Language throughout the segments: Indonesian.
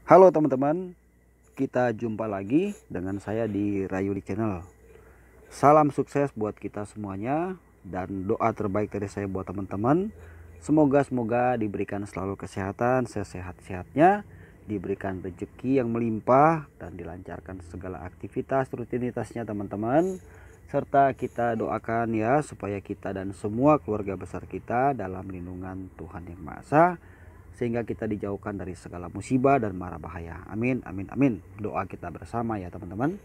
Halo teman-teman, kita jumpa lagi dengan saya di Rayuli Channel. Salam sukses buat kita semuanya dan doa terbaik dari saya buat teman-teman. Semoga diberikan selalu kesehatan, sehat-sehatnya, diberikan rezeki yang melimpah dan dilancarkan segala aktivitas rutinitasnya teman-teman. Serta kita doakan ya supaya kita dan semua keluarga besar kita dalam lindungan Tuhan Yang Maha Esa, sehingga kita dijauhkan dari segala musibah dan mara bahaya. Amin, amin, amin. Doa kita bersama ya teman-teman.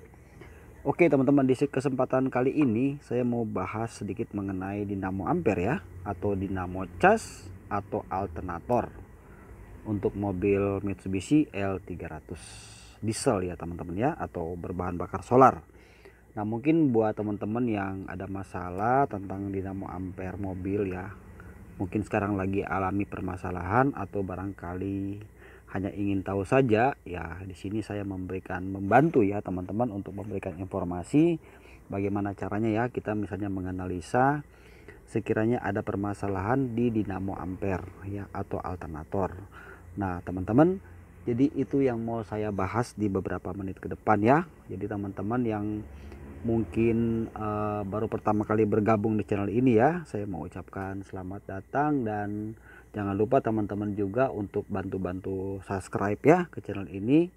Oke teman-teman, di kesempatan kali ini saya mau bahas sedikit mengenai dinamo ampere ya, atau dinamo cas atau alternator untuk mobil Mitsubishi L300 diesel ya teman-teman ya, atau berbahan bakar solar. Nah mungkin buat teman-teman yang ada masalah tentang dinamo ampere mobil ya, mungkin sekarang lagi alami permasalahan atau barangkali hanya ingin tahu saja ya, di sini saya membantu ya teman-teman untuk memberikan informasi bagaimana caranya ya kita misalnya menganalisa sekiranya ada permasalahan di dinamo ampere ya atau alternator. Nah teman-teman, jadi itu yang mau saya bahas di beberapa menit ke depan ya. Jadi teman-teman yang mungkin baru pertama kali bergabung di channel ini ya, saya mau ucapkan selamat datang dan jangan lupa teman-teman juga untuk bantu-bantu subscribe ya ke channel ini.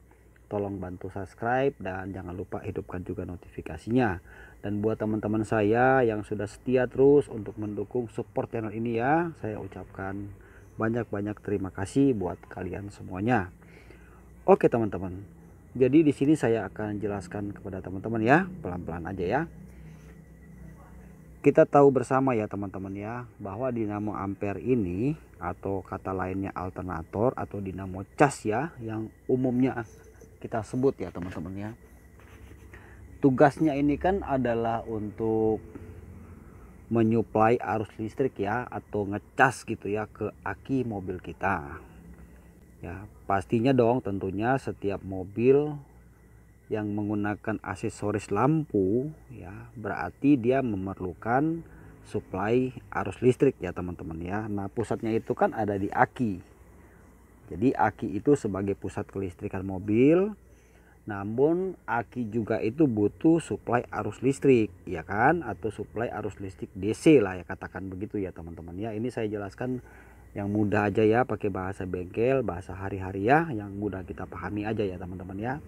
Tolong bantu subscribe dan jangan lupa hidupkan juga notifikasinya. Dan buat teman-teman saya yang sudah setia terus untuk mendukung support channel ini ya, saya ucapkan banyak-banyak terima kasih buat kalian semuanya. Oke teman-teman, jadi di sini saya akan jelaskan kepada teman-teman ya, pelan-pelan aja ya. Kita tahu bersama ya teman-teman ya, bahwa dinamo ampere ini atau kata lainnya alternator atau dinamo cas ya, yang umumnya kita sebut ya teman-teman ya. Tugasnya ini kan adalah untuk menyuplai arus listrik ya, atau ngecas gitu ya ke aki mobil kita. Ya, pastinya dong tentunya setiap mobil yang menggunakan aksesoris lampu ya, berarti dia memerlukan suplai arus listrik ya teman-teman ya. Nah pusatnya itu kan ada di aki, jadi aki itu sebagai pusat kelistrikan mobil, namun aki juga itu butuh suplai arus listrik ya kan, atau suplai arus listrik DC lah ya, katakan begitu ya teman-teman ya. Ini saya jelaskan yang mudah aja ya, pakai bahasa bengkel, bahasa hari-hari ya, yang mudah kita pahami aja ya teman-teman ya.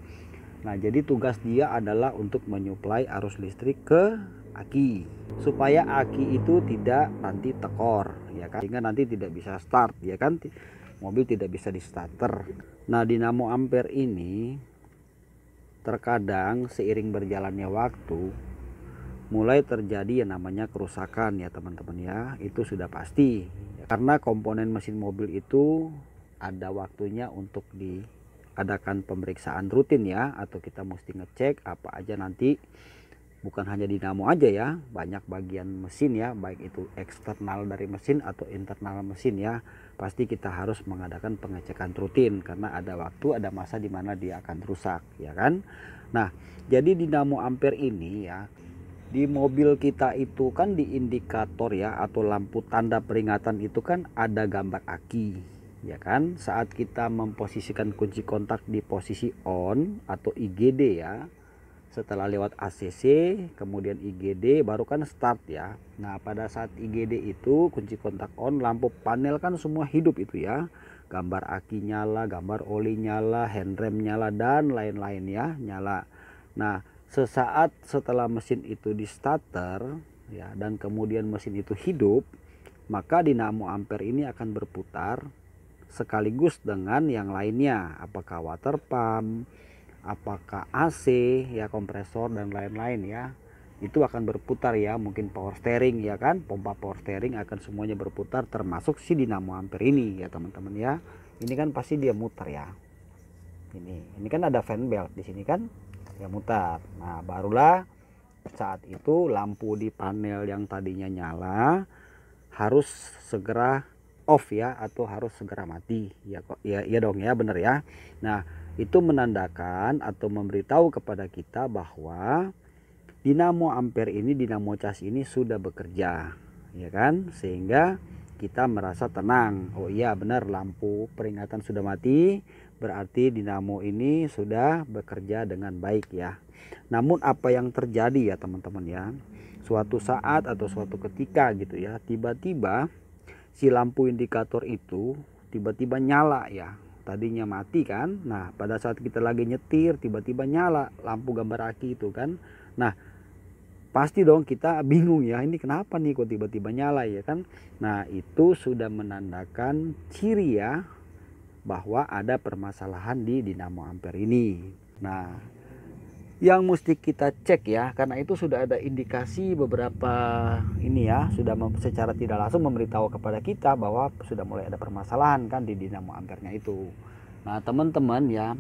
Nah, jadi tugas dia adalah untuk menyuplai arus listrik ke aki supaya aki itu tidak nanti tekor ya kan, sehingga nanti tidak bisa start ya kan, mobil tidak bisa di starter. Nah, dinamo ampere ini terkadang seiring berjalannya waktu mulai terjadi yang namanya kerusakan ya teman-teman ya, itu sudah pasti karena komponen mesin mobil itu ada waktunya untuk diadakan pemeriksaan rutin ya, atau kita mesti ngecek apa aja nanti, bukan hanya dinamo aja ya, banyak bagian mesin ya, baik itu eksternal dari mesin atau internal mesin ya, pasti kita harus mengadakan pengecekan rutin karena ada waktu, ada masa di mana dia akan rusak ya kan. Nah jadi dinamo ampere ini ya, di mobil kita itu kan di indikator ya atau lampu tanda peringatan itu kan ada gambar aki ya kan, saat kita memposisikan kunci kontak di posisi on atau IGD ya, setelah lewat ACC kemudian IGD baru kan start ya. Nah pada saat IGD itu kunci kontak on, lampu panel kan semua hidup itu ya, gambar aki nyala, gambar oli nyala, handrem nyala dan lain-lain ya nyala. Nah sesaat setelah mesin itu di starter ya, dan kemudian mesin itu hidup, maka dinamo ampere ini akan berputar sekaligus dengan yang lainnya, apakah water pump, apakah AC ya, kompresor dan lain-lain ya, itu akan berputar ya. Mungkin power steering ya kan, pompa power steering akan semuanya berputar termasuk si dinamo ampere ini ya teman-teman ya. Ini kan pasti dia muter ya, ini kan ada fan belt di sini kan, dia mutar. Nah barulah saat itu lampu di panel yang tadinya nyala harus segera off ya, atau harus segera mati ya kok ya, iya dong ya, bener ya. Nah itu menandakan atau memberitahu kepada kita bahwa dinamo ampere ini, dinamo cas ini sudah bekerja ya kan, sehingga kita merasa tenang. Oh iya benar, lampu peringatan sudah mati, berarti dinamo ini sudah bekerja dengan baik ya. Namun apa yang terjadi ya teman-teman ya, suatu saat atau suatu ketika gitu ya, tiba-tiba si lampu indikator itu tiba-tiba nyala ya. Tadinya mati kan. Nah, pada saat kita lagi nyetir tiba-tiba nyala lampu gambar aki itu kan. Nah, pasti dong kita bingung ya, ini kenapa nih kok tiba-tiba nyala ya kan. Nah, itu sudah menandakan ciri ya bahwa ada permasalahan di dinamo ampere ini. Nah, yang mesti kita cek ya, karena itu sudah ada indikasi beberapa ini ya, sudah secara tidak langsung memberitahu kepada kita bahwa sudah mulai ada permasalahan kan di dinamo ampernya itu. Nah teman-teman ya,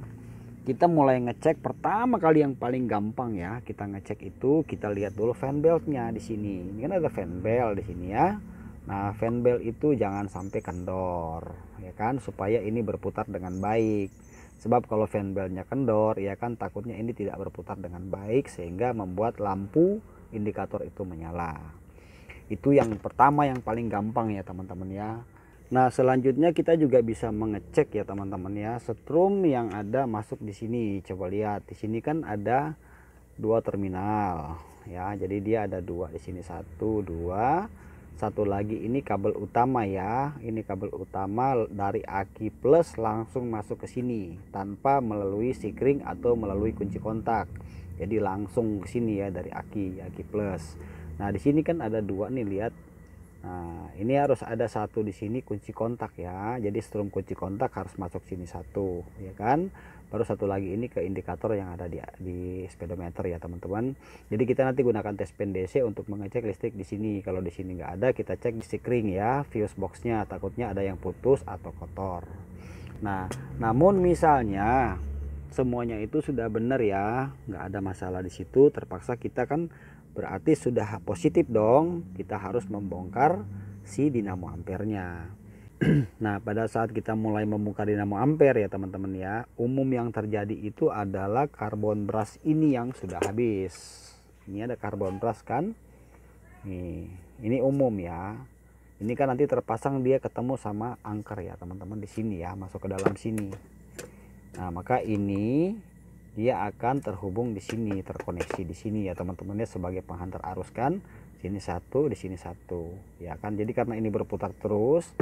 kita mulai ngecek pertama kali yang paling gampang ya, kita ngecek itu kita lihat dulu fan beltnya di sini. Ini kan ada fan belt di sini ya. Nah fan belt itu jangan sampai kendor ya kan, supaya ini berputar dengan baik. Sebab kalau fan beltnya kendor ya kan takutnya ini tidak berputar dengan baik sehingga membuat lampu indikator itu menyala. Itu yang pertama yang paling gampang ya teman-teman ya. Nah selanjutnya kita juga bisa mengecek ya teman-teman ya, setrum yang ada masuk di sini. Coba lihat di sini kan ada dua terminal ya, jadi dia ada dua di sini, satu dua, satu lagi ini kabel utama ya. Ini kabel utama dari aki plus langsung masuk ke sini tanpa melalui sikring atau melalui kunci kontak, jadi langsung ke sini ya dari aki plus. Nah di sini kan ada dua nih, lihat. Nah, ini harus ada satu di sini kunci kontak ya. Jadi strum kunci kontak harus masuk sini satu, ya kan? Baru satu lagi ini ke indikator yang ada di speedometer ya, teman-teman. Jadi kita nanti gunakan tes pen DC untuk mengecek listrik di sini. Kalau di sini nggak ada, kita cek di sikring ya, fuse boxnya. Takutnya ada yang putus atau kotor. Nah, namun misalnya semuanya itu sudah benar ya, nggak ada masalah di situ, terpaksa kita kan berarti sudah positif dong, kita harus membongkar si dinamo ampernya. Nah pada saat kita mulai membongkar dinamo ampere ya teman-teman ya, umum yang terjadi itu adalah karbon brush ini yang sudah habis. Ini ada karbon brush kan, nih ini umum ya. Ini kan nanti terpasang dia ketemu sama angker ya teman-teman di sini ya, masuk ke dalam sini. Nah maka ini dia akan terhubung di sini, terkoneksi di sini ya teman-teman ya, sebagai penghantar arus kan. Sini satu, di sini satu ya kan. Jadi karena ini berputar terus,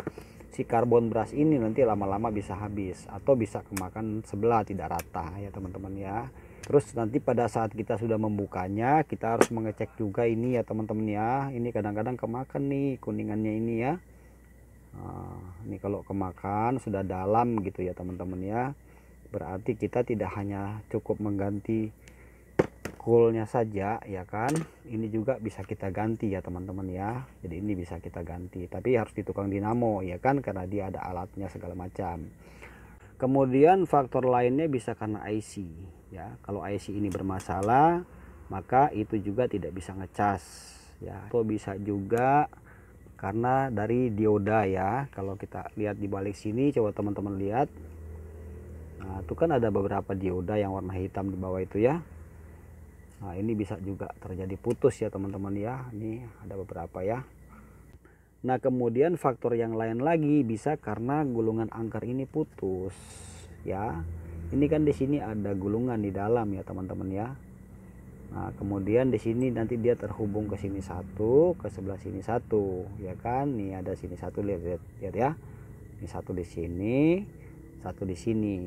si karbon brush ini nanti lama-lama bisa habis atau bisa kemakan sebelah, tidak rata ya teman-teman ya. Terus nanti pada saat kita sudah membukanya, kita harus mengecek juga ini ya teman-teman ya. Ini kadang-kadang kemakan nih kuningannya ini ya. Nah, ini kalau kemakan sudah dalam gitu ya teman-teman ya, berarti kita tidak hanya cukup mengganti coolnya saja ya kan, ini juga bisa kita ganti ya teman-teman ya. Jadi ini bisa kita ganti, tapi harus di tukang dinamo ya kan, karena dia ada alatnya segala macam. Kemudian faktor lainnya bisa karena IC ya. Kalau IC ini bermasalah, maka itu juga tidak bisa ngecas ya. Atau bisa juga karena dari dioda ya. Kalau kita lihat di balik sini, coba teman-teman lihat. Nah, itu kan ada beberapa dioda yang warna hitam di bawah itu ya. Nah, ini bisa juga terjadi putus ya teman-teman ya. Ini ada beberapa ya. Nah, kemudian faktor yang lain lagi bisa karena gulungan angker ini putus ya. Ini kan di sini ada gulungan di dalam ya teman-teman ya. Nah, kemudian di sini nanti dia terhubung ke sini satu, ke sebelah sini satu ya kan. Nih ada sini satu, lihat ya. Ini satu di sini, satu di sini.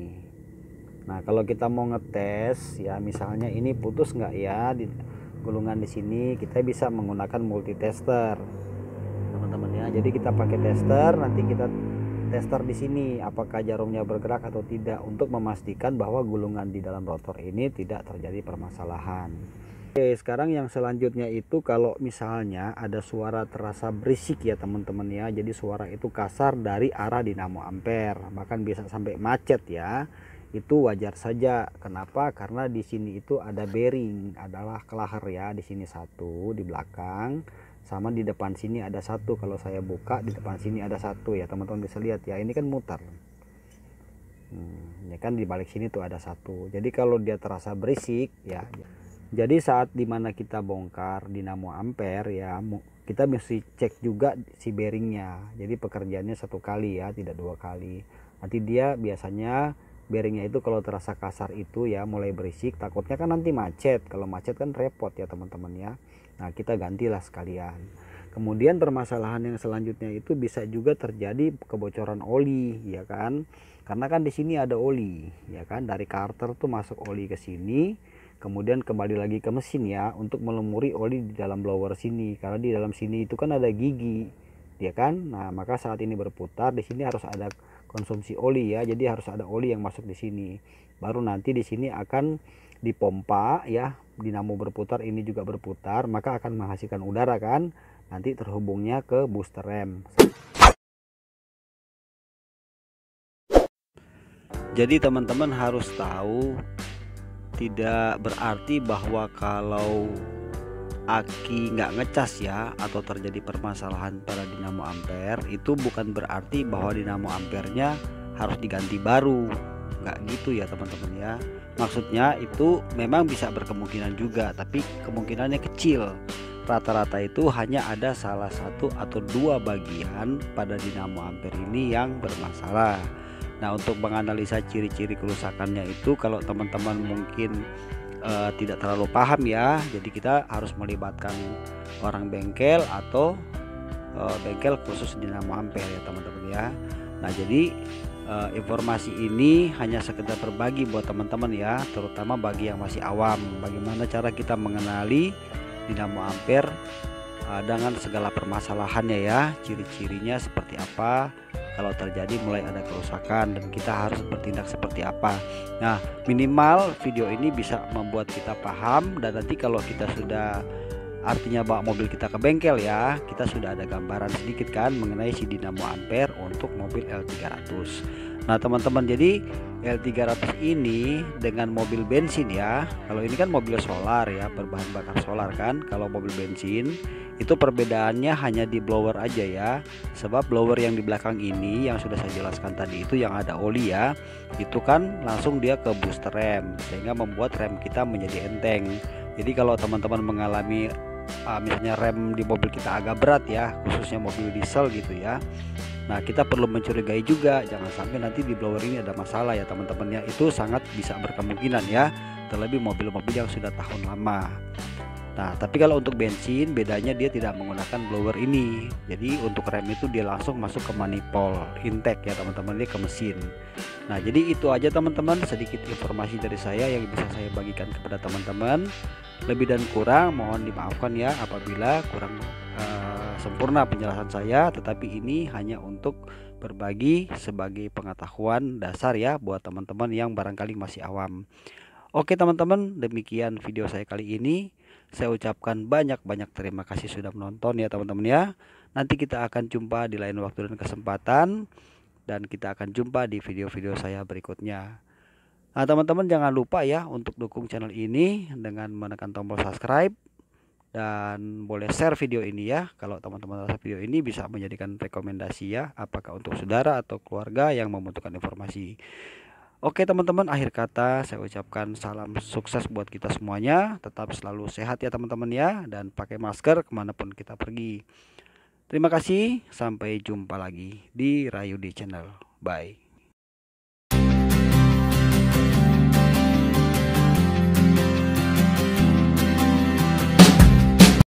Nah kalau kita mau ngetes ya, misalnya ini putus nggak ya di gulungan di sini, kita bisa menggunakan multitester teman-teman ya. Jadi kita pakai tester, nanti kita tester di sini apakah jarumnya bergerak atau tidak, untuk memastikan bahwa gulungan di dalam rotor ini tidak terjadi permasalahan. Oke, sekarang yang selanjutnya itu kalau misalnya ada suara terasa berisik ya teman-teman ya. Jadi suara itu kasar dari arah dinamo ampere, bahkan bisa sampai macet ya. Itu wajar saja. Kenapa? Karena di sini itu ada bearing, adalah kelahar ya. Di sini satu di belakang, sama di depan sini ada satu. Kalau saya buka di depan sini ada satu ya, teman-teman bisa lihat ya. Ini kan muter. Ini kan di balik sini tuh ada satu. Jadi kalau dia terasa berisik ya. Jadi saat dimana kita bongkar dinamo ampere ya, kita mesti cek juga si bearingnya. Jadi pekerjaannya satu kali ya, tidak dua kali. Nanti dia biasanya bearingnya itu kalau terasa kasar itu ya mulai berisik, takutnya kan nanti macet. Kalau macet kan repot ya teman-teman ya. Nah kita gantilah sekalian. Kemudian permasalahan yang selanjutnya itu bisa juga terjadi kebocoran oli ya kan, karena kan di sini ada oli ya kan, dari karter tuh masuk oli ke sini, kemudian kembali lagi ke mesin ya untuk melumuri oli di dalam blower sini, karena di dalam sini itu kan ada gigi ya kan. Nah maka saat ini berputar di sini harus ada konsumsi oli ya, jadi harus ada oli yang masuk di sini, baru nanti di sini akan dipompa ya, dinamo berputar, ini juga berputar, maka akan menghasilkan udara kan, nanti terhubungnya ke booster rem. Jadi teman-teman harus tahu, tidak berarti bahwa kalau aki nggak ngecas ya atau terjadi permasalahan pada dinamo ampere itu bukan berarti bahwa dinamo ampernya harus diganti baru, nggak gitu ya teman-teman ya. Maksudnya itu memang bisa berkemungkinan juga, tapi kemungkinannya kecil. Rata-rata itu hanya ada salah satu atau dua bagian pada dinamo ampere ini yang bermasalah. Nah untuk menganalisa ciri-ciri kerusakannya itu, kalau teman-teman mungkin tidak terlalu paham ya, jadi kita harus melibatkan orang bengkel atau bengkel khusus dinamo ampere ya teman-teman ya. Nah jadi informasi ini hanya sekedar berbagi buat teman-teman ya, terutama bagi yang masih awam, bagaimana cara kita mengenali dinamo ampere dengan segala permasalahannya ya, ciri-cirinya seperti apa kalau terjadi mulai ada kerusakan, dan kita harus bertindak seperti apa. Nah minimal video ini bisa membuat kita paham, dan nanti kalau kita sudah artinya bawa mobil kita ke bengkel ya, kita sudah ada gambaran sedikit kan mengenai si dinamo ampere untuk mobil L300. Nah teman-teman, jadi L300 ini dengan mobil bensin ya, kalau ini kan mobil solar ya, berbahan bakar solar kan. Kalau mobil bensin itu perbedaannya hanya di blower aja ya, sebab blower yang di belakang ini yang sudah saya jelaskan tadi itu yang ada oli ya, itu kan langsung dia ke booster rem, sehingga membuat rem kita menjadi enteng. Jadi kalau teman-teman mengalami misalnya rem di mobil kita agak berat ya, khususnya mobil diesel gitu ya, nah kita perlu mencurigai juga, jangan sampai nanti di blower ini ada masalah ya teman-teman ya. Itu sangat bisa berkemungkinan ya, terlebih mobil-mobil yang sudah tahun lama. Nah tapi kalau untuk bensin bedanya, dia tidak menggunakan blower ini, jadi untuk rem itu dia langsung masuk ke manifold intake ya teman-teman, dia ke mesin. Nah jadi itu aja teman-teman, sedikit informasi dari saya yang bisa saya bagikan kepada teman-teman. Lebih dan kurang mohon dimaafkan ya apabila kurang sempurna penjelasan saya, tetapi ini hanya untuk berbagi sebagai pengetahuan dasar ya buat teman-teman yang barangkali masih awam. Oke teman-teman, demikian video saya kali ini. Saya ucapkan banyak-banyak terima kasih sudah menonton ya teman-teman ya. Nanti kita akan jumpa di lain waktu dan kesempatan, dan kita akan jumpa di video-video saya berikutnya. Nah teman-teman jangan lupa ya untuk dukung channel ini dengan menekan tombol subscribe, dan boleh share video ini ya kalau teman-teman rasa video ini bisa menjadikan rekomendasi ya, apakah untuk saudara atau keluarga yang membutuhkan informasi. Oke teman-teman, akhir kata saya ucapkan salam sukses buat kita semuanya. Tetap selalu sehat ya teman-teman ya, dan pakai masker kemanapun kita pergi. Terima kasih, sampai jumpa lagi di Rayudi Channel. Bye.